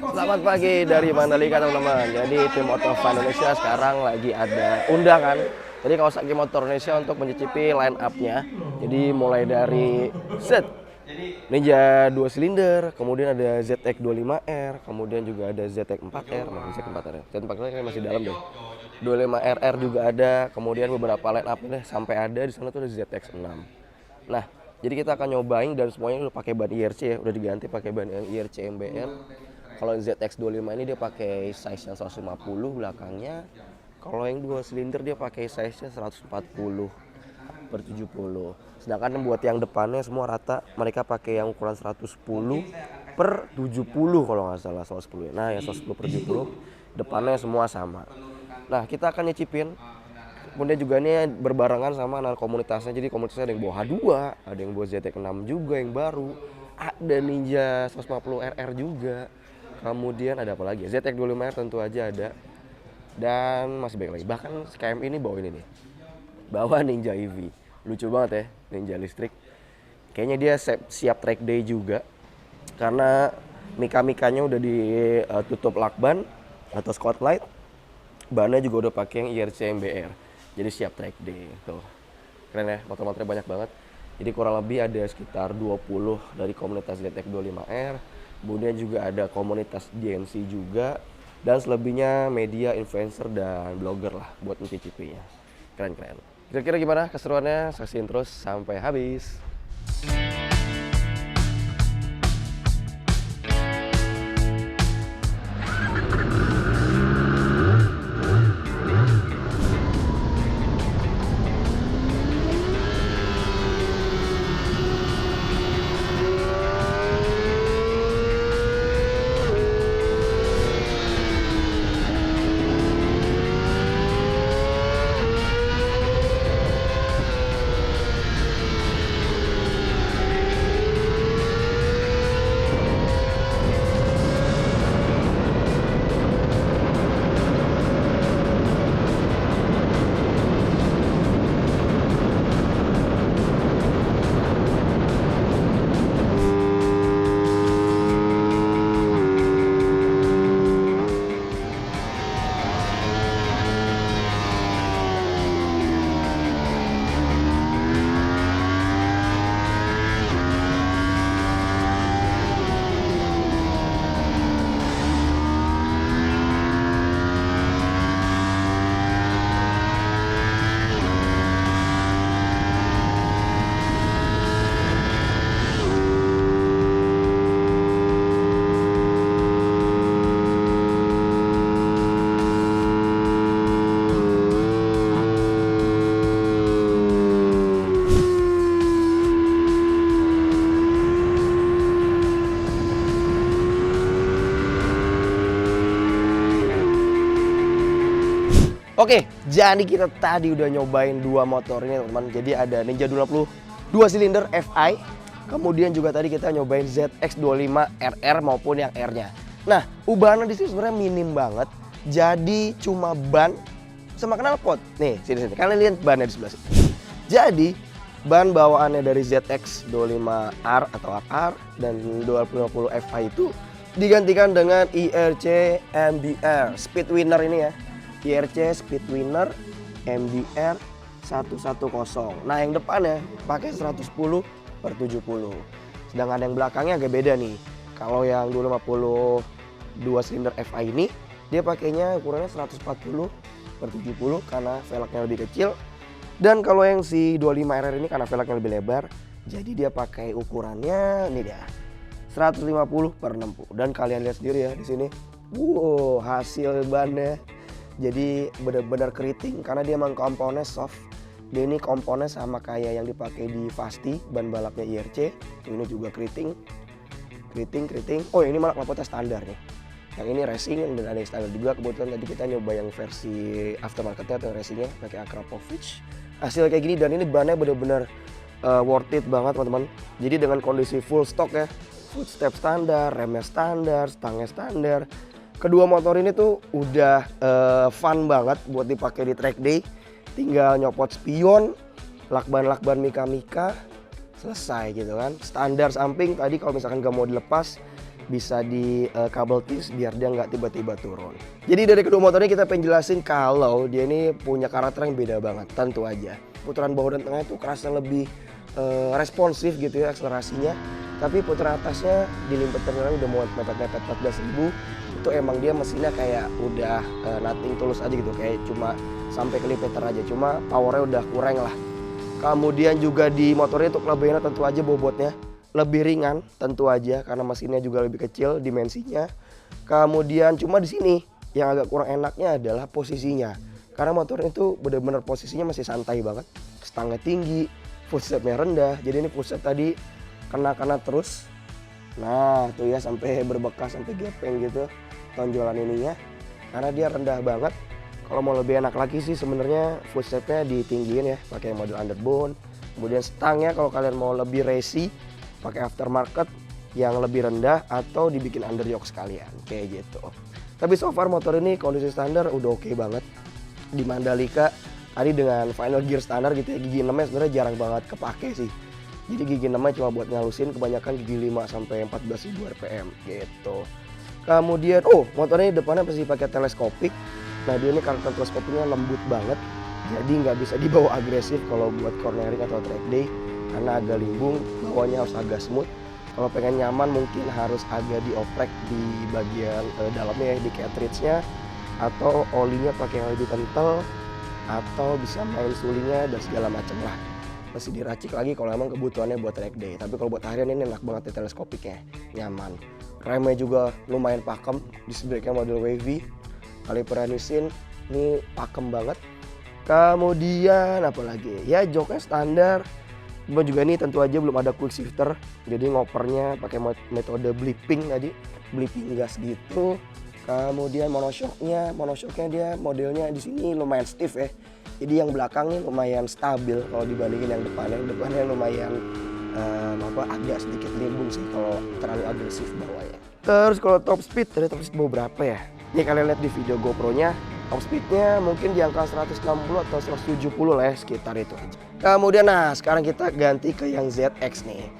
Selamat pagi dari Mandalika teman-teman. Jadi tim Motor Indonesia sekarang lagi ada undangan. Jadi Kawasaki Motor Indonesia untuk mencicipi line up-nya. Jadi mulai dari set Ninja 2 silinder, kemudian ada ZX25R, kemudian juga ada ZX4R, ZX4R. ZX4R kan masih dalam deh. 25RR juga ada, kemudian beberapa line up deh sampai ada di sana tuh ada ZX6. Nah, jadi kita akan nyobain dan semuanya udah pakai ban IRC ya, udah diganti pakai ban IRC MBR. Kalau ZX25 ini dia pakai size yang 150 belakangnya. Kalau yang 2 silinder dia pakai size nya 140/70. Sedangkan buat yang depannya semua rata, mereka pakai yang ukuran 110/70 kalau nggak salah, 110 ya. Nah, yang 110/70 depannya semua sama. Nah, kita akan nyicipin. Kemudian juga ini berbarengan sama anak komunitasnya. Jadi komunitasnya ada yang bawa H2, ada yang bawa ZX6 juga yang baru, ada Ninja 150RR juga. Kemudian ada apa lagi? ZX25R tentu aja ada. Dan masih banyak lagi. Bahkan KM ini bawa ini nih. Bawa Ninja EV. Lucu banget ya, Ninja listrik. Kayaknya dia siap track day juga. Karena mika-mikanya udah ditutup lakban atau spotlight. Bannya juga udah pakai yang IRC MBR. Jadi siap track day. Tuh. Keren ya, motor-motornya banyak banget. Jadi kurang lebih ada sekitar 20 dari komunitas ZX25R. Kemudian juga ada komunitas DMC juga. Dan selebihnya media, influencer, dan blogger lah buat mencicipinya. Keren-keren. Kira-kira gimana keseruannya? Saksiin terus sampai habis. Oke, jadi kita tadi udah nyobain dua motor ini teman-teman. Jadi ada Ninja 20 2 silinder FI. Kemudian juga tadi kita nyobain ZX25RR maupun yang R-nya. Nah, ubahan di sini sebenarnya minim banget. Jadi cuma ban sama knalpot. Nih, sini. Kalian lihat bannya di sebelah sini. Jadi, ban bawaannya dari ZX25R atau RR dan 2050 FI itu digantikan dengan IRC MBR Speed Winner ini ya. IRC Speed Winner MBR 110. Nah, yang depannya pakai 110/70. Sedangkan yang belakangnya agak beda nih. Kalau yang 250 2 silinder FI ini dia pakainya ukurannya 140/70 karena velgnya lebih kecil. Dan kalau yang si 25RR ini karena velgnya lebih lebar, jadi dia pakai ukurannya ini dia 150/60. Dan kalian lihat sendiri ya di sini. Wow, hasil bannya. Jadi benar-benar keriting karena dia emang komponnya soft. Dia ini komponnya sama kayak yang dipakai di Fasti, ban balapnya IRC. Ini juga keriting. Oh, ini malah knalpotnya standar nih. Yang ini racing dan ada yang standar juga. Kebetulan tadi kita nyoba yang versi aftermarketnya atau racingnya pakai Akrapovic. Hasil kayak gini dan ini bannya benar-benar worth it banget teman-teman. Jadi dengan kondisi full stock ya, footstep standar, remnya standar, stangnya standar. Kedua motor ini tuh udah fun banget buat dipakai di track day. Tinggal nyopot spion, lakban mika-mika, selesai gitu kan. Standar samping tadi kalau misalkan gak mau dilepas, bisa di kabel tis biar dia nggak tiba-tiba turun. Jadi dari kedua motor ini kita pengen jelasin kalau dia ini punya karakter yang beda banget. Tentu aja putaran bawah dan tengah itu kerasa lebih responsif gitu ya akselerasinya. Tapi putaran atasnya di limpet terminal udah mau mepet-mepet 14.000. Itu emang dia mesinnya kayak udah nothing tulus aja gitu, kayak cuma sampai ke limiter aja, cuma powernya udah kurang lah. Kemudian juga di motornya untuk kelebihannya tentu aja bobotnya lebih ringan tentu aja karena mesinnya juga lebih kecil dimensinya. Kemudian cuma di sini yang agak kurang enaknya adalah posisinya. Karena motor itu benar-benar posisinya masih santai banget. Stangnya tinggi, footstepnya rendah. Jadi ini footstep tadi kena terus. Nah, tuh ya sampai berbekas, sampai gepeng gitu tonjolan ininya. Karena dia rendah banget. Kalau mau lebih enak lagi sih sebenarnya footstepnya ditinggiin ya, pakai model underbone. Kemudian stangnya kalau kalian mau lebih racy pakai aftermarket yang lebih rendah atau dibikin underyoke sekalian kayak gitu. Tapi so far motor ini kondisi standar udah oke banget. Di Mandalika tadi dengan final gear standar gitu ya, gigi 6-nya sebenarnya jarang banget kepake sih. Jadi gigi 6-nya cuma buat ngalusin, kebanyakan gigi 5 sampai 14.000 rpm gitu. Kemudian motornya depannya masih pakai teleskopik. Nah dia ini karakter teleskopiknya lembut banget. Jadi nggak bisa dibawa agresif kalau buat cornering atau track day. Karena agak limbung, bawahnya harus agak smooth. Kalau pengen nyaman mungkin harus agak dioprek di bagian dalamnya ya, di cartridge-nya. Atau olinya pakai yang lebih kental. Atau bisa main sulingnya dan segala macam lah. Masih diracik lagi kalau emang kebutuhannya buat track day. Tapi kalau buat harian ini enak banget ya teleskopiknya, nyaman. Remnya juga lumayan pakem, disc brake-nya model wavy. Kaliper anisin, ini pakem banget. Kemudian apa lagi? Ya joknya standar. Cuma juga ini tentu aja belum ada quick shifter, jadi ngopernya pakai metode blipping tadi, blipping gas gitu. Kemudian monoshocknya dia modelnya di sini lumayan stiff ya. Jadi yang belakangnya lumayan stabil kalau dibandingin yang depannya. Yang depannya lumayan agak sedikit limbung sih kalau terlalu agresif bawahnya. Terus kalau top speed, dari top speed bawa berapa ya? Ini kalian lihat di video GoPro-nya. Top speednya mungkin di angka 160 atau 170 lah ya, sekitar itu aja. Kemudian sekarang kita ganti ke yang ZX nih.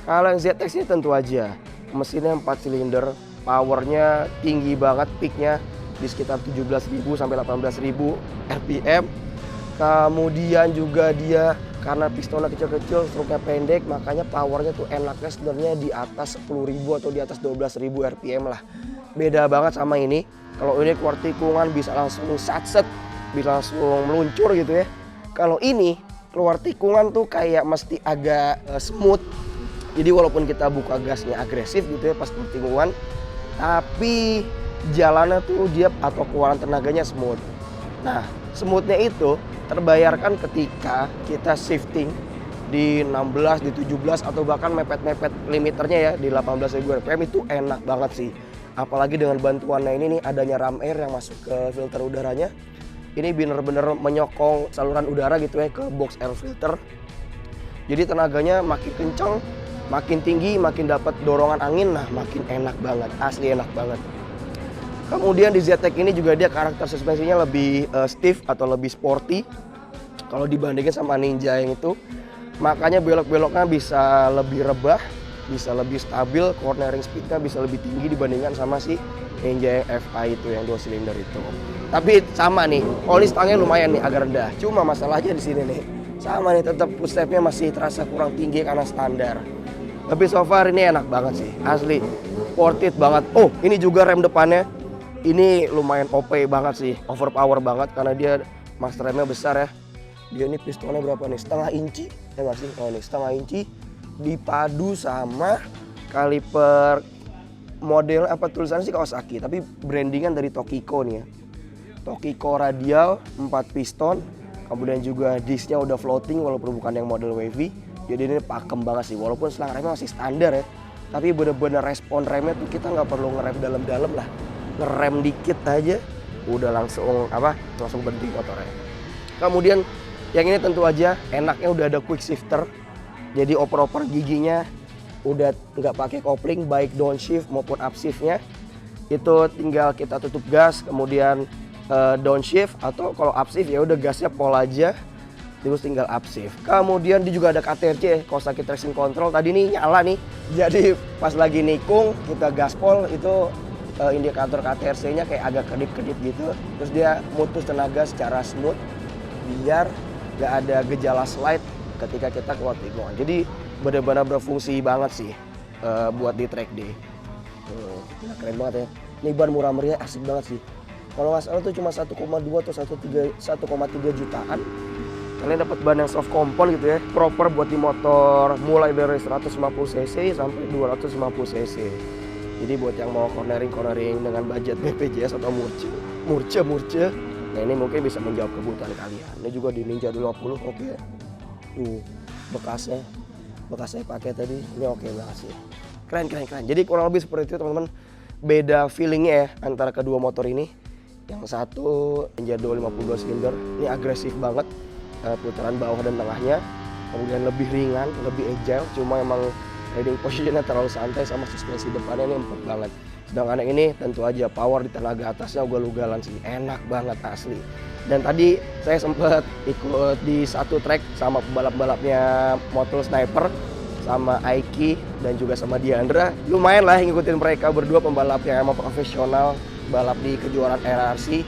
Kalau yang ZX ini tentu aja mesinnya 4 silinder, powernya tinggi banget, peaknya di sekitar 17.000 sampai 18.000 rpm. Kemudian juga dia karena pistonnya kecil-kecil, struknya pendek, makanya powernya tuh enaknya sebenarnya di atas 10.000 atau di atas 12.000 rpm lah. Beda banget sama ini. Kalau ini keluar tikungan bisa langsung satset, bisa langsung meluncur gitu ya. Kalau ini keluar tikungan tuh kayak mesti agak smooth. Jadi walaupun kita buka gasnya agresif gitu ya pas keluar tikungan, tapi jalannya tuh dia atau keluaran tenaganya smooth. Nah, smoothnya itu terbayarkan ketika kita shifting di 16, di 17 atau bahkan mepet-mepet limiternya ya di 18.000 rpm itu enak banget sih. Apalagi dengan bantuannya ini nih adanya ram air yang masuk ke filter udaranya. Ini bener-bener menyokong saluran udara gitu ya ke box air filter. Jadi tenaganya makin kencang, makin tinggi, makin dapat dorongan angin, nah makin enak banget, asli enak banget. Kemudian di ZX ini juga dia karakter suspensinya lebih stiff atau lebih sporty kalau dibandingin sama Ninja yang itu. Makanya belok-beloknya bisa lebih rebah, bisa lebih stabil, cornering speednya bisa lebih tinggi dibandingkan sama si Ninja yang FI itu yang 2 silinder itu. Tapi sama nih, oli stangnya lumayan nih agak rendah. Cuma masalahnya di sini nih, sama nih tetap footstepnya masih terasa kurang tinggi karena standar. Tapi so far ini enak banget sih, asli worth it banget. Oh, ini juga rem depannya. Ini lumayan OP banget sih, overpower banget karena dia master remnya besar ya. Dia ini pistonnya berapa nih? Setengah inci, ya nggak sih? Oh ini setengah inci dipadu sama kaliper model apa tulisannya sih Kawasaki, tapi brandingan dari Tokiko nih ya. Tokiko radial 4 piston, kemudian juga disknya udah floating walaupun bukan yang model wavy. Jadi ini pakem banget sih, walaupun selang remnya masih standar ya. Tapi bener-bener respon remnya tuh kita nggak perlu ngerem dalam-dalam lah. Ngerem dikit aja udah langsung berhenti motornya. Kemudian yang ini tentu aja enaknya udah ada quick shifter. Jadi oper-oper giginya udah nggak pakai kopling baik downshift maupun upshiftnya. Itu tinggal kita tutup gas kemudian downshift atau kalau upshift ya udah gasnya pol aja. terus tinggal up shift. Kemudian dia juga ada KTRC, Kawasaki Traction Control. Tadi nih nyala nih, jadi pas lagi nikung kita gaspol itu indikator KTRC-nya kayak agak kedip-kedip gitu. Terus dia mutus tenaga secara smooth biar gak ada gejala slide ketika kita keluar tikungan. Jadi benar-benar berfungsi banget sih buat di track day. Keren banget ya. Ini ban murah meriah, asik banget sih. Kalau nggak salah tuh cuma 1,2 atau 1,3 jutaan. Kalian dapat ban yang soft compound gitu ya, proper buat di motor mulai dari 150 cc sampai 250 cc. Jadi buat yang mau cornering dengan budget BPJS atau murce, nah ini mungkin bisa menjawab kebutuhan kalian. Ini juga di Ninja 20, oke. Tuh bekas saya pakai tadi, ini oke banget sih. Keren. Jadi kurang lebih seperti itu teman-teman. Beda feelingnya ya antara kedua motor ini. Yang satu Ninja 252 silinder, ini agresif banget putaran bawah dan tengahnya. Kemudian lebih ringan, lebih agile, cuma emang riding positionnya terlalu santai sama suspensi depannya ini empuk banget. Sedangkan yang ini tentu aja power di tenaga atasnya ugal-ugalan sih, enak banget asli. Dan tadi saya sempat ikut di satu track sama pembalap-pembalapnya Motul Sniper, sama Aiki dan juga sama Diandra. Lumayan lah ngikutin mereka berdua, pembalap yang emang profesional balap di kejuaraan RRC.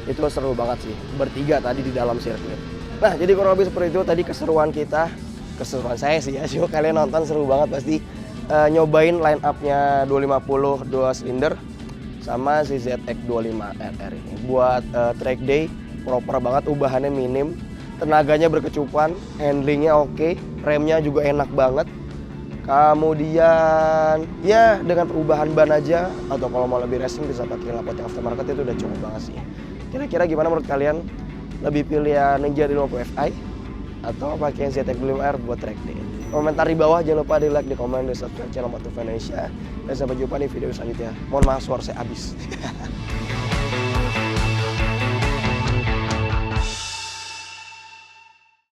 Itu seru banget sih, bertiga tadi di dalam sirkuit. Nah jadi kurang lebih seperti itu tadi keseruan saya sih ya. Coba kalian nonton, seru banget pasti. Nyobain line up-nya 250 2 silinder sama si ZX25 RR ini. Buat track day proper banget, ubahannya minim, tenaganya berkecupan, handlingnya oke, remnya juga enak banget. Kemudian ya dengan perubahan ban aja, atau kalau mau lebih racing bisa pakai lapot yang aftermarket, itu udah cukup banget sih. Kira-kira gimana menurut kalian? Lebih pilih Ninja 250 Fi atau pakai ZX25R buat track day? Komentar di bawah, jangan lupa di like, di komen, di subscribe channel Moto Indonesia. Dan sampai jumpa di video selanjutnya. Mohon maaf suara saya habis.